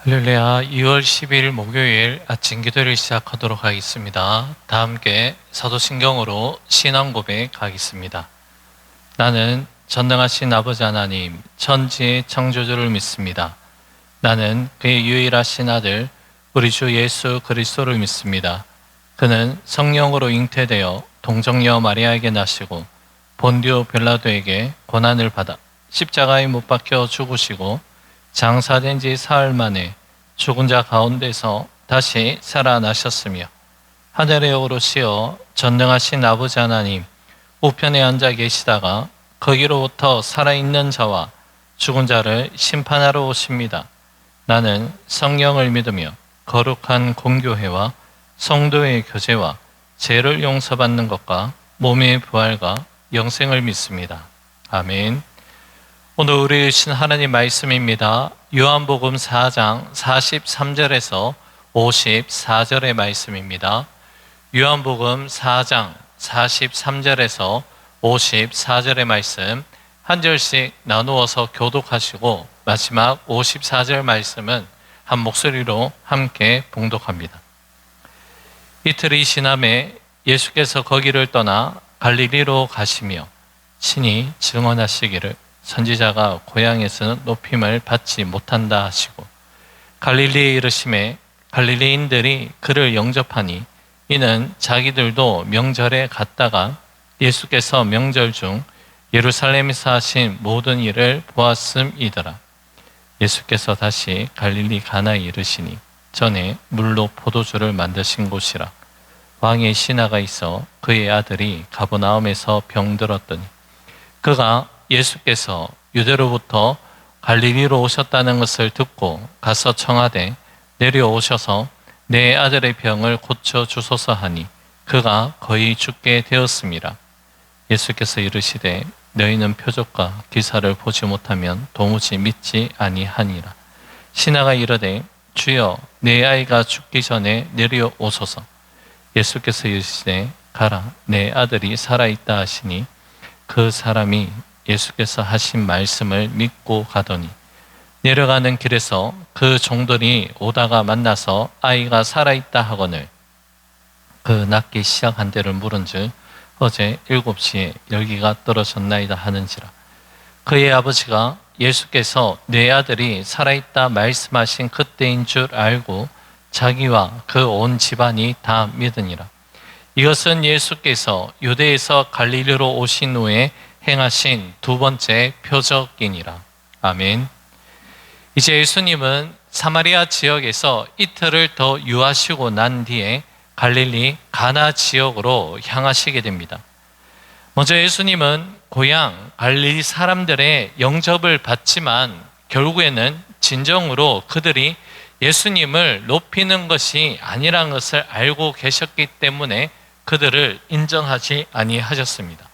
할렐루야. 2월 10일 목요일 아침 기도를 시작하도록 하겠습니다. 다 함께 사도신경으로 신앙 고백하겠습니다. 나는 전능하신 아버지 하나님, 천지의 창조주를 믿습니다. 나는 그의 유일하신 아들, 우리 주 예수 그리스도를 믿습니다. 그는 성령으로 잉태되어 동정녀 마리아에게 나시고 본디오 빌라도에게 고난을 받아 십자가에 못 박혀 죽으시고 장사된 지 사흘 만에 죽은 자 가운데서 다시 살아나셨으며 하늘에 오르시어 전능하신 아버지 하나님 우편에 앉아 계시다가 거기로부터 살아있는 자와 죽은 자를 심판하러 오십니다. 나는 성령을 믿으며 거룩한 공교회와 성도의 교제와 죄를 용서받는 것과 몸의 부활과 영생을 믿습니다. 아멘. 오늘 우리 주신 하나님 말씀입니다. 요한복음 4장 43절에서 54절의 말씀입니다. 요한복음 4장 43절에서 54절의 말씀 한 절씩 나누어서 교독하시고 마지막 54절 말씀은 한 목소리로 함께 봉독합니다. 이틀이 지남에 예수께서 거기를 떠나 갈릴리로 가시며 친히 증언하시기를 선지자가 고향에서는 높임을 받지 못한다 하시고 갈릴리에 이르심에 갈릴리인들이 그를 영접하니 이는 자기들도 명절에 갔다가 예수께서 명절 중 예루살렘에서 하신 모든 일을 보았음이더라. 예수께서 다시 갈릴리 가나에 이르시니 전에 물로 포도주를 만드신 곳이라. 왕의 신하가 있어 그의 아들이 가버나움에서 병들었더니 그가 예수께서 유대로부터 갈릴리로 오셨다는 것을 듣고 가서 청하되 내려오셔서 내 아들의 병을 고쳐 주소서 하니 그가 거의 죽게 되었습니다. 예수께서 이르시되 너희는 표적과 기사를 보지 못하면 도무지 믿지 아니하니라. 신하가 이르되 주여 내 아이가 죽기 전에 내려오소서. 예수께서 이르시되 가라 내 아들이 살아있다 하시니 그 사람이 예수께서 하신 말씀을 믿고 가더니 내려가는 길에서 그 종들이 오다가 만나서 아이가 살아있다 하거늘 그 낫기 시작한 데를 물은즉 어제 7시에 열기가 떨어졌나이다 하는지라. 그의 아버지가 예수께서 내 아들이 살아있다 말씀하신 그때인 줄 알고 자기와 그 온 집안이 다 믿으니라. 이것은 예수께서 유대에서 갈릴리로 오신 후에 행하신 두 번째 표적이니라. 아멘. 이제 예수님은 사마리아 지역에서 이틀을 더 유하시고 난 뒤에 갈릴리 가나 지역으로 향하시게 됩니다. 먼저 예수님은 고향 갈릴리 사람들의 영접을 받지만 결국에는 진정으로 그들이 예수님을 높이는 것이 아니라는 것을 알고 계셨기 때문에 그들을 인정하지 아니하셨습니다.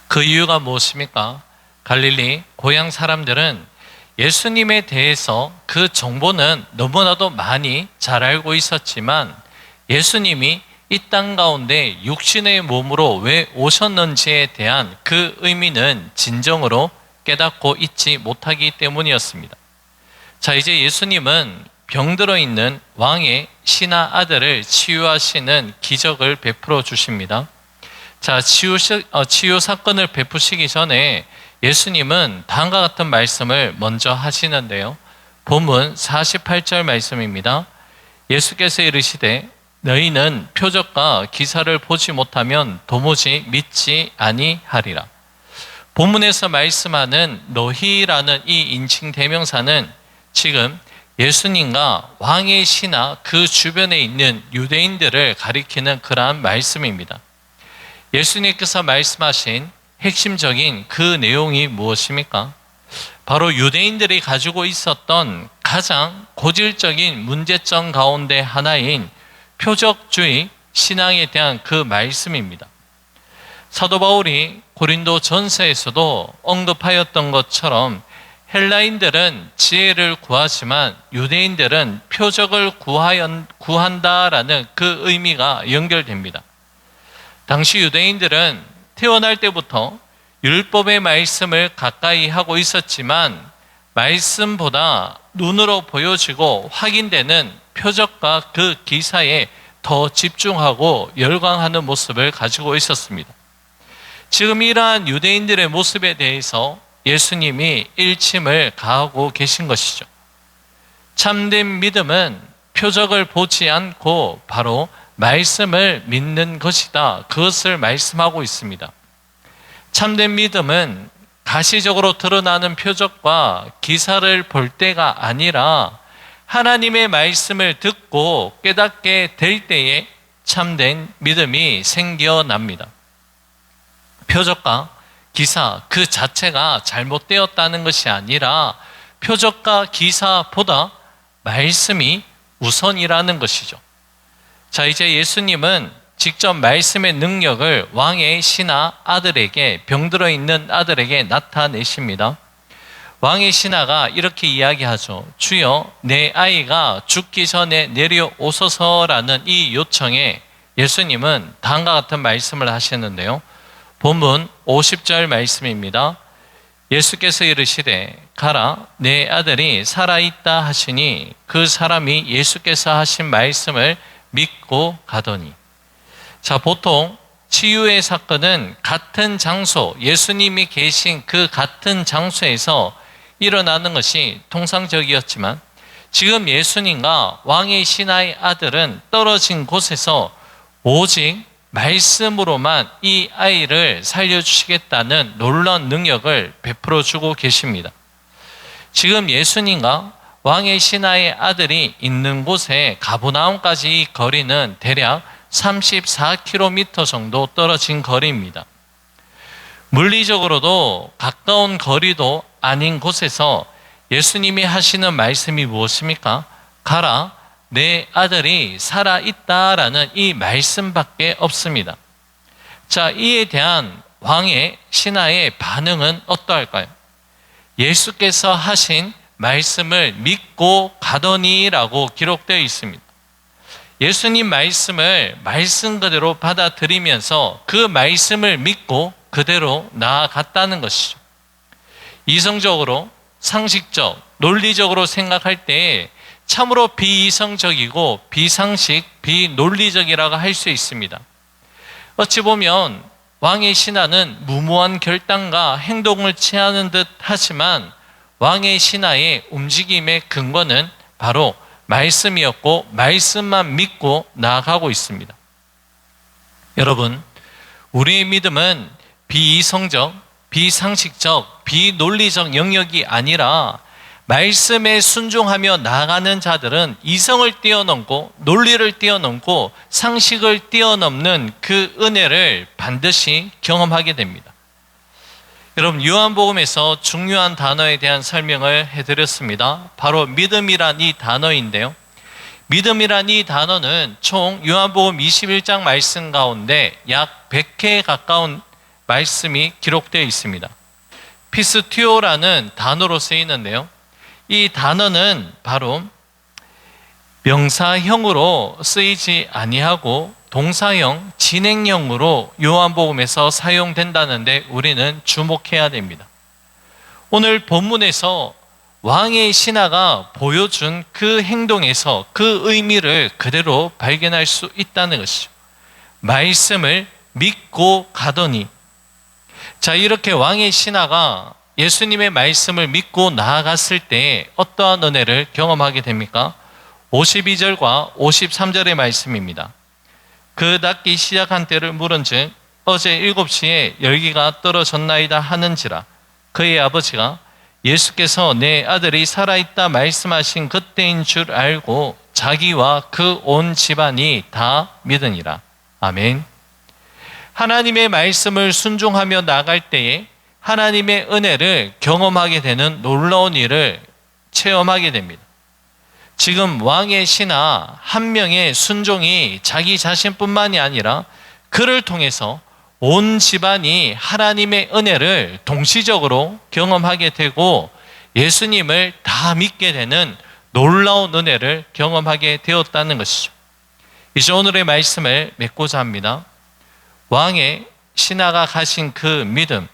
그 이유가 무엇입니까? 갈릴리 고향 사람들은 예수님에 대해서 그 정보는 너무나도 많이 잘 알고 있었지만 예수님이 이 땅 가운데 육신의 몸으로 왜 오셨는지에 대한 그 의미는 진정으로 깨닫고 있지 못하기 때문이었습니다. 자, 이제 예수님은 병들어 있는 왕의 신하 아들을 치유하시는 기적을 베풀어 주십니다. 자, 치유 사건을 베푸시기 전에 예수님은 다음과 같은 말씀을 먼저 하시는데요. 본문 48절 말씀입니다. 예수께서 이르시되 너희는 표적과 기사를 보지 못하면 도무지 믿지 아니하리라. 본문에서 말씀하는 너희라는 이 인칭 대명사는 지금 예수님과 왕의 신하 그 주변에 있는 유대인들을 가리키는 그러한 말씀입니다. 예수님께서 말씀하신 핵심적인 그 내용이 무엇입니까? 바로 유대인들이 가지고 있었던 가장 고질적인 문제점 가운데 하나인 표적주의 신앙에 대한 그 말씀입니다. 사도 바울이 고린도 전서에서도 언급하였던 것처럼 헬라인들은 지혜를 구하지만 유대인들은 표적을 구한다라는 그 의미가 연결됩니다. 당시 유대인들은 태어날 때부터 율법의 말씀을 가까이 하고 있었지만 말씀보다 눈으로 보여지고 확인되는 표적과 그 기사에 더 집중하고 열광하는 모습을 가지고 있었습니다. 지금 이러한 유대인들의 모습에 대해서 예수님이 일침을 가하고 계신 것이죠. 참된 믿음은 표적을 보지 않고 바로 말씀을 믿는 것이다. 그것을 말씀하고 있습니다. 참된 믿음은 가시적으로 드러나는 표적과 기사를 볼 때가 아니라 하나님의 말씀을 듣고 깨닫게 될 때에 참된 믿음이 생겨납니다. 표적과 기사 그 자체가 잘못되었다는 것이 아니라 표적과 기사보다 말씀이 우선이라는 것이죠. 자, 이제 예수님은 직접 말씀의 능력을 왕의 신하 아들에게, 병들어 있는 아들에게 나타내십니다. 왕의 신하가 이렇게 이야기하죠. 주여, 내 아이가 죽기 전에 내려오소서라는 이 요청에 예수님은 다음과 같은 말씀을 하시는데요. 본문 50절 말씀입니다. 예수께서 이르시되 가라, 내 아들이 살아있다 하시니 그 사람이 예수께서 하신 말씀을 믿고 가더니. 자, 보통 치유의 사건은 같은 장소, 예수님이 계신 그 같은 장소에서 일어나는 것이 통상적이었지만 지금 예수님과 왕의 신하의 아들은 떨어진 곳에서 오직 말씀으로만 이 아이를 살려주시겠다는 놀라운 능력을 베풀어 주고 계십니다. 지금 예수님과 왕의 신하의 아들이 있는 곳에 가버나움까지 거리는 대략 34km 정도 떨어진 거리입니다. 물리적으로도 가까운 거리도 아닌 곳에서 예수님이 하시는 말씀이 무엇입니까? 가라, 내 아들이 살아있다라는 이 말씀밖에 없습니다. 자, 이에 대한 왕의 신하의 반응은 어떠할까요? 예수께서 하신 말씀을 믿고 가더니라고 기록되어 있습니다. 예수님 말씀을 말씀 그대로 받아들이면서 그 말씀을 믿고 그대로 나아갔다는 것이죠. 이성적으로, 상식적, 논리적으로 생각할 때 참으로 비이성적이고 비상식, 비논리적이라고 할 수 있습니다. 어찌 보면 왕의 신하는 무모한 결단과 행동을 취하는 듯 하지만 왕의 신하의 움직임의 근거는 바로 말씀이었고 말씀만 믿고 나아가고 있습니다. 여러분, 우리의 믿음은 비이성적, 비상식적, 비논리적 영역이 아니라 말씀에 순종하며 나아가는 자들은 이성을 뛰어넘고 논리를 뛰어넘고 상식을 뛰어넘는 그 은혜를 반드시 경험하게 됩니다. 여러분, 요한복음에서 중요한 단어에 대한 설명을 해드렸습니다. 바로 믿음이란 이 단어인데요. 믿음이란 이 단어는 총 요한복음 21장 말씀 가운데 약 100회에 가까운 말씀이 기록되어 있습니다. 피스티오라는 단어로 쓰이는데요. 이 단어는 바로 명사형으로 쓰이지 아니하고 동사형, 진행형으로 요한복음에서 사용된다는데 우리는 주목해야 됩니다. 오늘 본문에서 왕의 신하가 보여준 그 행동에서 그 의미를 그대로 발견할 수 있다는 것이죠. 말씀을 믿고 가더니. 자, 이렇게 왕의 신하가 예수님의 말씀을 믿고 나아갔을 때 어떠한 은혜를 경험하게 됩니까? 52절과 53절의 말씀입니다. 그 낫기 시작한 때를 물은즉 어제 7시에 열기가 떨어졌나이다 하는지라. 그의 아버지가 예수께서 내 아들이 살아있다 말씀하신 그때인 줄 알고 자기와 그 온 집안이 다 믿으니라. 아멘. 하나님의 말씀을 순종하며 나갈 때에 하나님의 은혜를 경험하게 되는 놀라운 일을 체험하게 됩니다. 지금 왕의 신하 한 명의 순종이 자기 자신뿐만이 아니라 그를 통해서 온 집안이 하나님의 은혜를 동시적으로 경험하게 되고 예수님을 다 믿게 되는 놀라운 은혜를 경험하게 되었다는 것이죠. 이제 오늘의 말씀을 맺고자 합니다. 왕의 신하가 가신 그 믿음,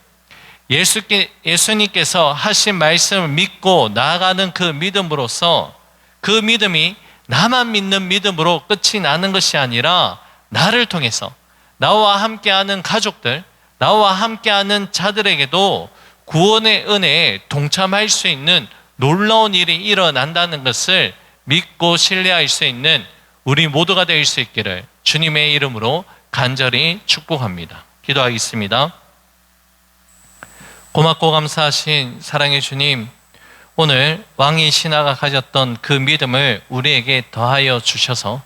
예수님께서 하신 말씀을 믿고 나아가는 그 믿음으로써 그 믿음이 나만 믿는 믿음으로 끝이 나는 것이 아니라 나를 통해서 나와 함께하는 가족들, 나와 함께하는 자들에게도 구원의 은혜에 동참할 수 있는 놀라운 일이 일어난다는 것을 믿고 신뢰할 수 있는 우리 모두가 될 수 있기를 주님의 이름으로 간절히 축복합니다. 기도하겠습니다. 고맙고 감사하신 사랑의 주님, 오늘 왕이 신하가 가졌던 그 믿음을 우리에게 더하여 주셔서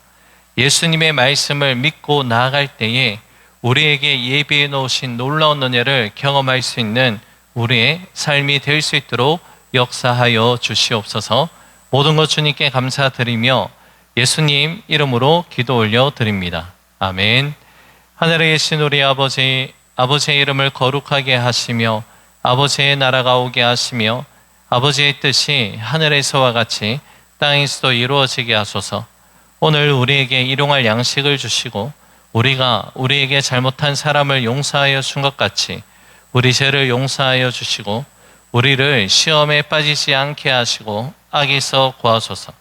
예수님의 말씀을 믿고 나아갈 때에 우리에게 예비해 놓으신 놀라운 은혜를 경험할 수 있는 우리의 삶이 될 수 있도록 역사하여 주시옵소서. 모든 것 주님께 감사드리며 예수님 이름으로 기도 올려 드립니다. 아멘. 하늘에 계신 우리 아버지의 이름을 거룩하게 하시며 아버지의 나라가 오게 하시며 아버지의 뜻이 하늘에서와 같이 땅에서도 이루어지게 하소서. 오늘 우리에게 일용할 양식을 주시고 우리가 우리에게 잘못한 사람을 용서하여 준 것 같이 우리 죄를 용서하여 주시고 우리를 시험에 빠지지 않게 하시고 악에서 구하소서.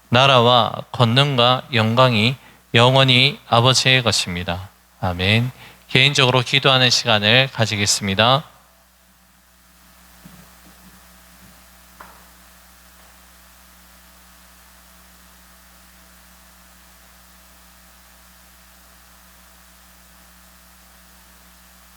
나라와 권능과 영광이 영원히 아버지의 것입니다. 아멘. 개인적으로 기도하는 시간을 가지겠습니다.